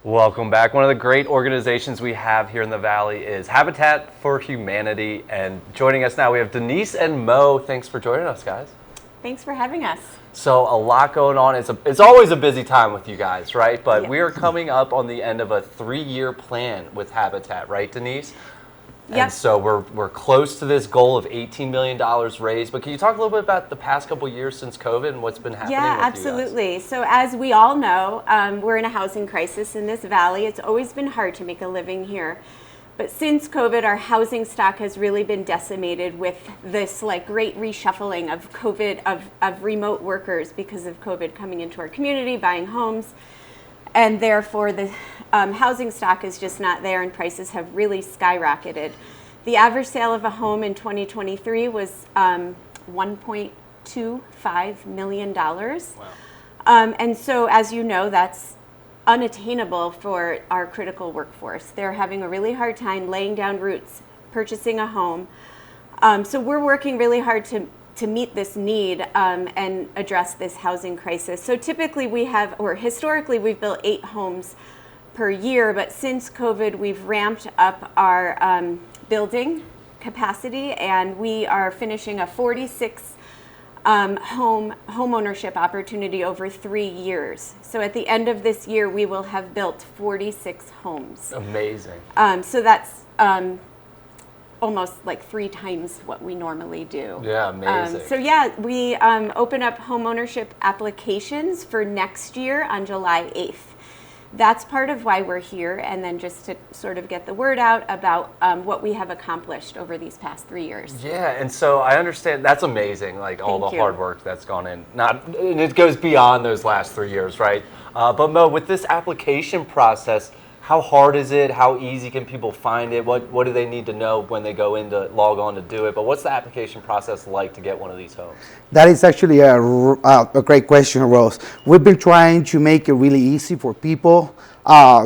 Welcome back. One of the great organizations we have here in the Valley is Habitat for Humanity. And joining us now, we have Denise and Mo. Thanks for joining us, guys. Thanks for having us. So a lot going on. It's always a busy time with you guys, right? But Yeah. we are coming up on the end of a 3-year plan with Habitat, right, Denise? Yep. And so we're close to this goal of $18 million raised. But can you talk a little bit about the past couple of years since COVID and what's been happening Yeah, with absolutely. So as we all know, we're in a housing crisis in this valley. It's always been hard to make a living here. But since COVID, our housing stock has really been decimated with this great reshuffling of COVID, of remote workers because of COVID coming into our community, buying homes. And therefore, the housing stock is just not there, and prices have really skyrocketed. The average sale of a home in 2023 was $1.25 million. Wow. And so, as you know, that's unattainable for our critical workforce. They're having a really hard time laying down roots, purchasing a home. So we're working really hard to meet this need and address this housing crisis. So typically historically we've built 8 homes per year, but since COVID we've ramped up our building capacity, and we are finishing a 46 home ownership opportunity over 3 years. So at the end of this year we will have built 46 homes. Amazing. So that's almost 3 times what we normally do. Yeah, amazing. So we open up home ownership applications for next year on July 8th. That's part of why we're here, and then just to sort of get the word out about what we have accomplished over these past 3 years. Yeah, and so I understand that's amazing, all the Thank you. hard work that's gone in. And it goes beyond those last 3 years, right? But Mo, with this application process, how hard is it? How easy can people find it? What do they need to know when they go in to log on to do it? But what's the application process like to get one of these homes? That is actually a great question, Rose. We've been trying to make it really easy for people,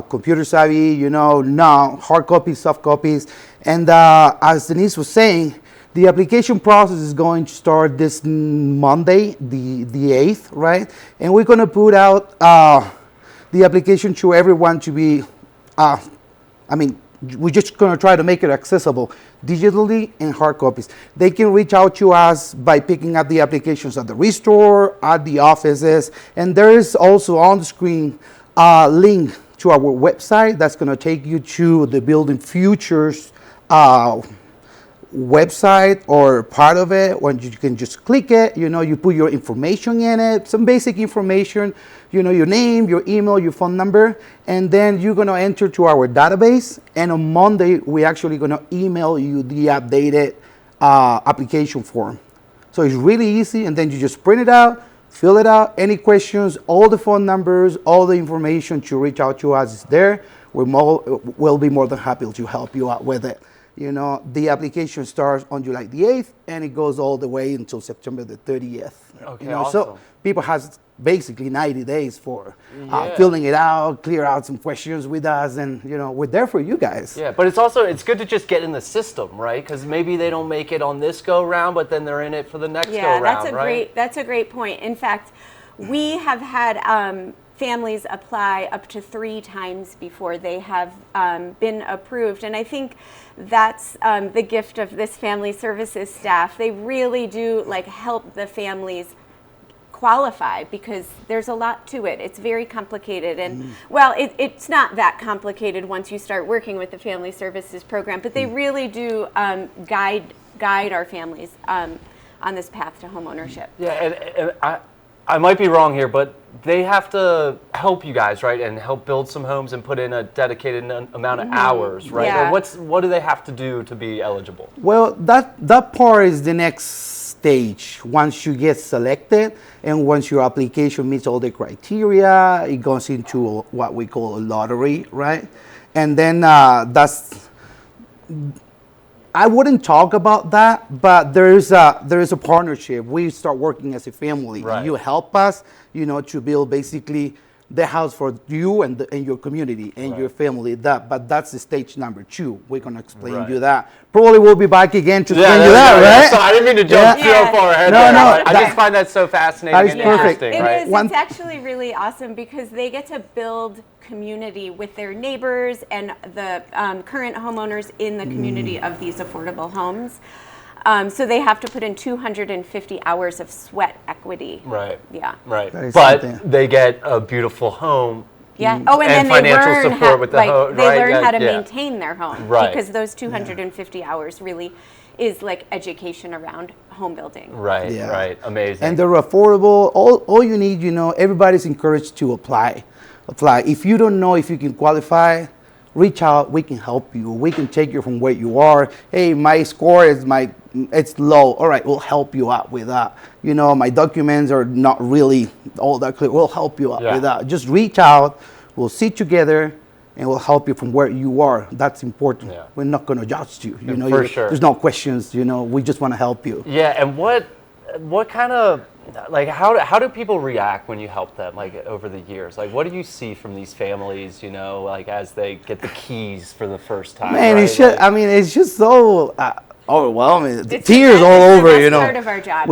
computer savvy, hard copies, soft copies. And as Denise was saying, the application process is going to start this Monday, the 8th, right? And we're going to put out the application to everyone to be we're just going to try to make it accessible digitally and hard copies. They can reach out to us by picking up the applications at the restore, at the offices, and there is also on the screen a link to our website that's going to take you to the Building Futures website or part of it, when you can just click it, you put your information in it, some basic information, your name, your email, your phone number, and then you're going to enter to our database, and on Monday we're actually going to email you the updated application form. So it's really easy, and then you just print it out, fill it out. Any questions, all the phone numbers, all the information to reach out to us is there. We'll be more than happy to help you out with it. The application starts on July the 8th, and it goes all the way until September the 30th. Okay, awesome. So people has basically 90 days for filling it out, clear out some questions with us, and we're there for you guys. Yeah, but it's good to just get in the system, right? Because maybe they don't make it on this go round, but then they're in it for the next go round, right? That's a great point. In fact, we have had families apply up to 3 times before they have been approved. And I think that's the gift of this family services staff. They really do help the families qualify, because there's a lot to it. It's very complicated, and it's not that complicated once you start working with the family services program, but they really do guide our families on this path to home ownership. Yeah, and I might be wrong here, but they have to help you guys, right, and help build some homes and put in a dedicated amount of hours, right? Yeah. Or what do they have to do to be eligible? Well, that part is the next stage. Once you get selected and once your application meets all the criteria, it goes into what we call a lottery, right? And then I wouldn't talk about that, but there is a partnership. We start working as a family. Right. You help us, to build basically the house for you and your community and your family. But that's the stage number 2. We're gonna explain you that. Probably we'll be back again to explain you that, right? So I didn't mean to jump so far ahead. No, I just find that so fascinating That is and perfect. interesting, right? It's actually really awesome, because they get to build community with their neighbors and the current homeowners in the community of these affordable homes. So they have to put in 250 hours of sweat equity. Right. Yeah. Right. That is But something. they get a beautiful home. Yeah. Oh, and then financial they learn support how, with the like, home. they Right? learn how to Yeah. maintain their home. Right. Because those 250 hours really is like education around home building. Right. Yeah. Right. Amazing. And they're affordable. All you need, everybody's encouraged to apply. If you don't know if you can qualify, reach out. We can help you. We can take you from where you are. Hey, my score it's low. All right, we'll help you out with that. My documents are not really all that clear. We'll help you out with that. Just reach out. We'll sit together and we'll help you from where you are. That's important. Yeah. We're not going to judge you. For sure. There's no questions. We just want to help you. Yeah, and what kind of, like, how do people react when you help them, like, over the years? Like, what do you see from these families, like, as they get the keys for the first time? Man, right? it's just, it's just so overwhelming. It's Tears the all best- over, it's the best part of our job.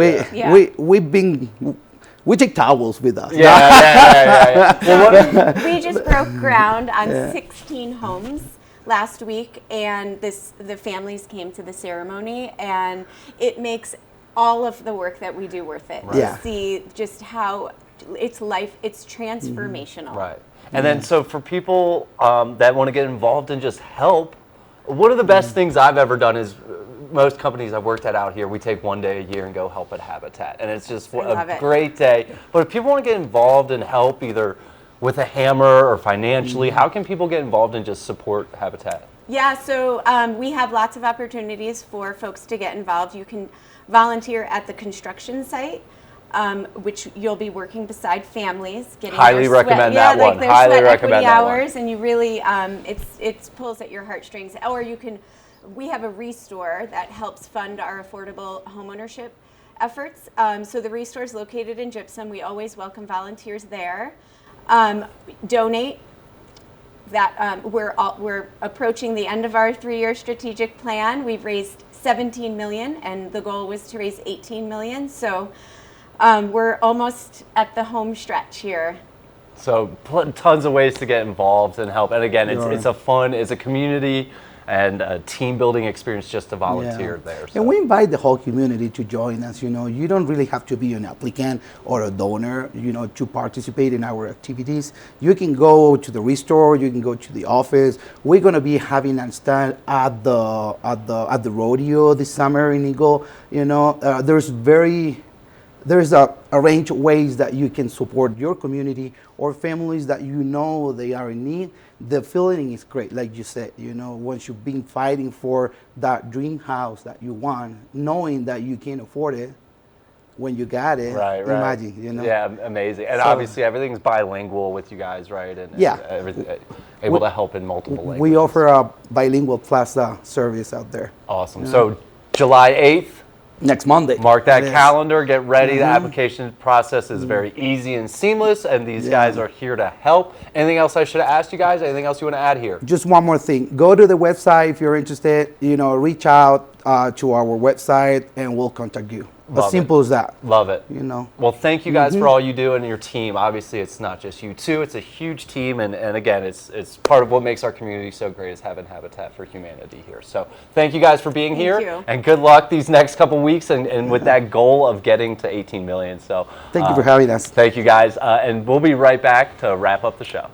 We take towels with us. Yeah. Well, We just broke ground on 16 homes last week, and the families came to the ceremony, and it makes all of the work that we do worth it. Yeah. To see just how it's transformational. right. And then, so for people that want to get involved and just help, one of the best things I've ever done is most companies I've worked at out here, we take one day a year and go help at Habitat. And it's just a great day. But if people want to get involved and help either with a hammer or financially, how can people get involved and just support Habitat? Yeah, so we have lots of opportunities for folks to get involved. You can volunteer at the construction site, which you'll be working beside families. Getting Highly their recommend that one. Their Highly sweat recommend equity that one. hours, and you really, it pulls at your heartstrings. Or we have a Restore that helps fund our affordable homeownership efforts. So the Restore is located in Gypsum. We always welcome volunteers there. Donate. We're approaching the end of our 3-year strategic plan. We've raised $17 million, and the goal was to raise $18 million. So we're almost at the home stretch here. So tons of ways to get involved and help. And again, it's a community and a team building experience just to volunteer there. So. And we invite the whole community to join us. You don't really have to be an applicant or a donor, to participate in our activities. You can go to the Restore, you can go to the office. We're going to be having a stand at the rodeo this summer in Eagle. There's a range of ways that you can support your community or families that they are in need. The feeling is great, like you said, once you've been fighting for that dream house that you want, knowing that you can't afford it, when you got it, right. imagine, Yeah, amazing. And obviously everything's bilingual with you guys, right? And everything, able to help in multiple languages. We offer a bilingual plaza service out there. Awesome. So July 8th, next Monday. mark that calendar, get ready. The application process is very easy and seamless, and these guys are here to help. Anything else I should have asked you guys? Anything else you want to add here? Just one more thing. Go to the website if you're interested. Reach out to our website and we'll contact you. As simple as that. Love it. Well, thank you guys for all you do and your team. Obviously, it's not just you two. It's a huge team, and again, it's part of what makes our community so great is having Habitat for Humanity here. So thank you guys for being here, you. and good luck these next couple weeks and with that goal of getting to 18 million. So Thank you for having us. thank you guys, and we'll be right back to wrap up the show.